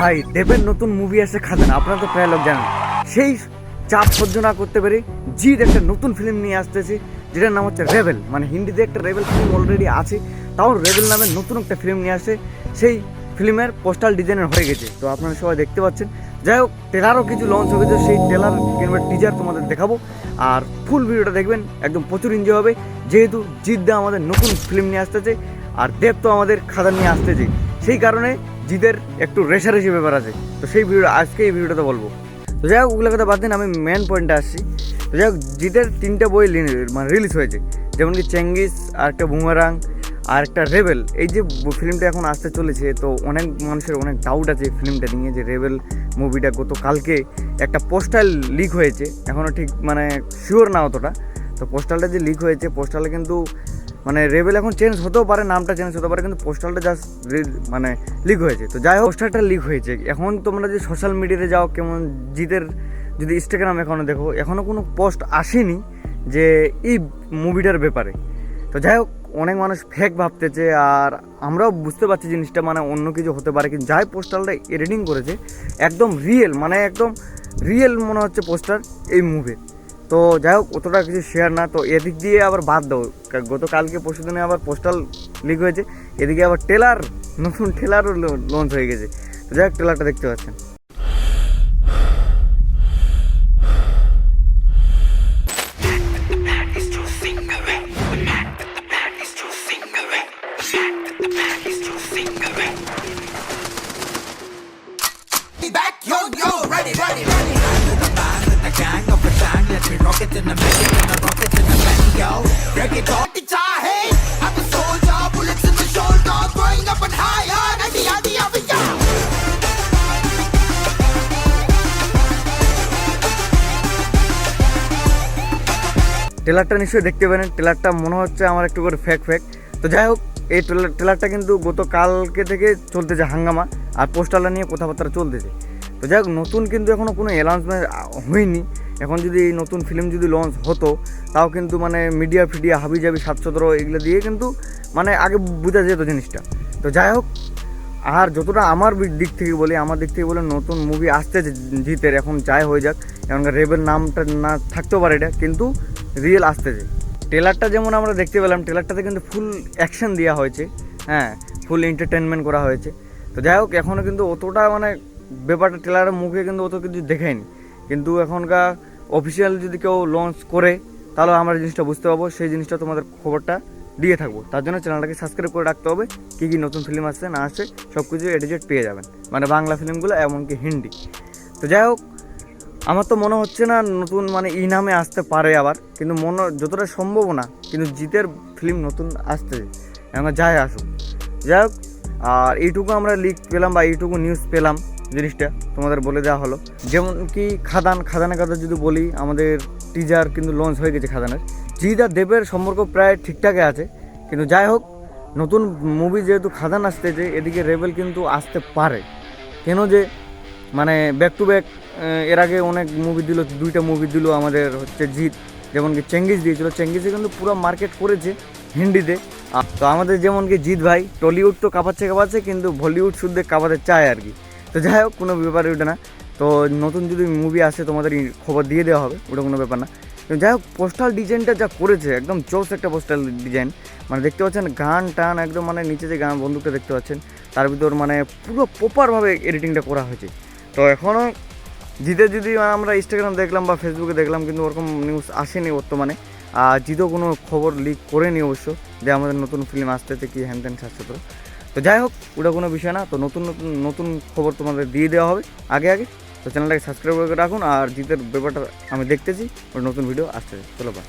ভাই দেবের নতুন মুভি আসছে খাদান, আপনারা তো প্রায় লোক জানেন। সেই চাপ সহ্য না করতে পেরে জিৎ একটা নতুন ফিল্ম নিয়ে আসতেছে, যেটার নাম হচ্ছে রেবেল। মানে হিন্দিতে একটা রেবেল ফিল্ম অলরেডি আছে, তাও রেবেল নামের নতুন একটা ফিল্ম নিয়ে আসছে। সেই ফিল্মের পোস্টাল ডিজাইনের হয়ে গেছে, তো আপনারা সবাই দেখতে পাচ্ছেন। যাই হোক, ট্রেলারও কিছু লঞ্চ হয়ে গেছে, সেই ট্রেলার কিংবা টিজার তোমাদের দেখাবো। আর ফুল ভিডিওটা দেখবেন, একদম প্রচুর এনজয় হবে, যেহেতু জিৎদা আমাদের নতুন ফিল্ম নিয়ে আসতেছে আর দেব তো আমাদের খাদান নিয়ে আসতেছে। সেই কারণে জিদের একটু রেশারেশি ব্যাপার আছে, তো সেই ভিডিও আজকে এই ভিডিওটাতে বলবো। তো যাই হোক, ওগুলো কথা বাদ দিন, আমি মেন পয়েন্টে আসছি। তো যাই হোক, জিদের 3টে বই মানে রিলিজ হয়েছে, যেমন কি চেঙ্গিস, আর একটা বুমেরাং, আর একটা রেবেল। এই যে ফিল্মটা এখন আসতে চলেছে, তো অনেক মানুষের অনেক ডাউট আছে ফিল্মটা নিয়ে, যে রেবেল মুভিটা গতকালকে একটা পোস্টাল লিক হয়েছে, এখনও ঠিক মানে শিওর না অতটা। তো পোস্টালটা যে লিক হয়েছে, পোস্টালে কিন্তু মানে রেবেল এখন চেঞ্জ হতেও পারে, নামটা চেঞ্জ হতে পারে, কিন্তু পোস্টালটা জাস্ট মানে লিক হয়েছে। তো যাই হোক, পোস্টারটা লিক হয়েছে। এখন তোমরা যদি সোশ্যাল মিডিয়াতে যাও, কেমন জিতের যদি ইনস্টাগ্রাম এখনও দেখো, এখনও কোনো পোস্ট আসেনি যে এই মুভিটার ব্যাপারে। তো যাই হোক, অনেক মানুষ ফেক ভাবতেছে, আর আমরাও বুঝতে পারছি জিনিসটা মানে অন্য কিছু হতে পারে, কিন্তু যাই পোস্টারটা এডিটিং করেছে একদম রিয়েল, মানে একদম রিয়েল মনে হচ্ছে পোস্টার এই মুভির। তো যাই হোক, অতটা কিছু শেয়ার না। তো এদিক দিয়ে আবার বাদ দাও, গতকালকে পরশু দিনে আবার পোস্টাল লিক হয়েছে, এদিকে আবার নতুন ট্রেলারও লঞ্চ হয়ে গেছে। তো যাই হোক, ট্রেলারটা দেখতে পাচ্ছেন। Back, yo, yo, ready, ready, ready. The band with the gang of a gang. Let me rock it in the middle, and I rock it in the bend, yo. Break it off. It's our hey. I'm a soldier, bullets in the shoulder, going up and higher. Ready, ready, ready, yo. ট্রেলারটা নিশ্চয়ই দেখতে পেলেন, ট্রেলারটা মনে হচ্ছে আমার একটু করে ফেক। তো যাই হোক, এই ট্রেলারটা কিন্তু গতকালকে থেকে চলতেছে হাঙ্গামা, আর পোস্টারটা নিয়ে কথাবার্তা চলতেছে। তো যাই হোক, নতুন কিন্তু এখনও কোনো অ্যানাউন্সমেন্ট হয়নি। এখন যদি এই নতুন ফিল্ম যদি লঞ্চ হতো, তাও কিন্তু মানে মিডিয়া হাবিজাবি 717 এগুলো দিয়ে কিন্তু মানে আগে বোঝা যেত জিনিসটা। তো যাই হোক, আর যতটা আমার দিক থেকে বলি, নতুন মুভি আসতেছে জিতের, এখন যাই হয়ে যাক, এখনকার রেবেল নামটা না থাকতেও পারে এটা, কিন্তু রিয়েল আসতেছে। ট্রেলারটা যেমন আমরা দেখতে পেলাম, ট্রেলারটাতে কিন্তু ফুল অ্যাকশন দেওয়া হয়েছে, হ্যাঁ, ফুল এন্টারটেনমেন্ট করা হয়েছে। তো যাই হোক, এখনও কিন্তু অতটা মানে ব্যাপারটা ট্রেলারের মুখে কিন্তু অত কিছু দেখায়নি, কিন্তু এখনকার অফিসিয়াল যদি কেউ লঞ্চ করে, তাহলে আমরা জিনিসটা বুঝতে পারবো, সেই জিনিসটা তোমাদের খবরটা দিয়ে থাকবো। তার জন্য চ্যানেলটাকে সাবস্ক্রাইব করে রাখতে হবে, কী কী নতুন ফিল্ম আসছে না আসছে সব কিছু এডিজেট পেয়ে যাবেন, মানে বাংলা ফিল্মগুলো এমনকি হিন্দি। তো যাই হোক, আমার তো মনে হচ্ছে না নতুন মানে ই নামে আসতে পারে আবার, কিন্তু যতটা সম্ভব না, কিন্তু জিতের ফিল্ম নতুন আসতেছে, এখন যাই আসুক। যাই হোক, আর এইটুকু আমরা লিক পেলাম বা এইটুকু নিউজ পেলাম, জিনিসটা তোমাদের বলে দেওয়া হলো। যেমন কি খাদানের কথা যদি বলি, আমাদের টিজার কিন্তু লঞ্চ হয়ে গেছে খাদানের। জিৎ আর দেবের সম্পর্ক প্রায় ঠিকঠাকই আছে, কিন্তু যাই হোক, নতুন মুভি যেহেতু খাদান আসতেছে, এদিকে রেবেল কিন্তু আসতে পারে। কেন যে মানে ব্যাক টু ব্যাক এর আগে অনেক মুভি দিল, 2টা মুভি দিল আমাদের হচ্ছে জিৎ, যেমন কি চেঙ্গিস দিয়েছিল, চেঙ্গিসে কিন্তু পুরো মার্কেট করেছে হিন্দিতে। তো আমাদের যেমন কি জিৎ ভাই টলিউড তো কাঁপাচ্ছে, কিন্তু বলিউড শুদ্ধ কাঁপাতে চায় আর কি। তো যাই হোক, কোনো ব্যাপার ওটা না। তো নতুন যদি মুভি আসে, তোমাদের খবর দিয়ে দেওয়া হবে, ওটা কোনো ব্যাপার না। তো যাই হোক, পোস্টাল ডিজাইনটা যা করেছে, একদম জোস একটা পোস্টাল ডিজাইন, মানে দেখতে পাচ্ছেন গান টান একদম, মানে নিচে যে গান বন্দুকটা দেখতে পাচ্ছেন, তার ভিতর মানে পুরো প্রপারভাবে এডিটিংটা করা হয়েছে। তো এখনও জিতে যদি আমরা ইনস্টাগ্রাম দেখলাম বা ফেসবুকে দেখলাম, কিন্তু ওরকম নিউজ আসেনি বর্তমানে। আর জিতেও কোনো খবর লিক করেনি অবশ্য, যে আমাদের নতুন ফিল্ম আসতেছে কি হ্যান ত্যান 717। তো যাই হোক, ওটা কোনো বিষয় না। তো নতুন খবর তোমাদের দিয়ে দেওয়া হবে আগে। তো চ্যানেলটাকে সাবস্ক্রাইব করে রাখুন, আর জিতের ব্যাপারটা আমি দেখতেছি, ওর নতুন ভিডিও আসতেছে। চলো বাই।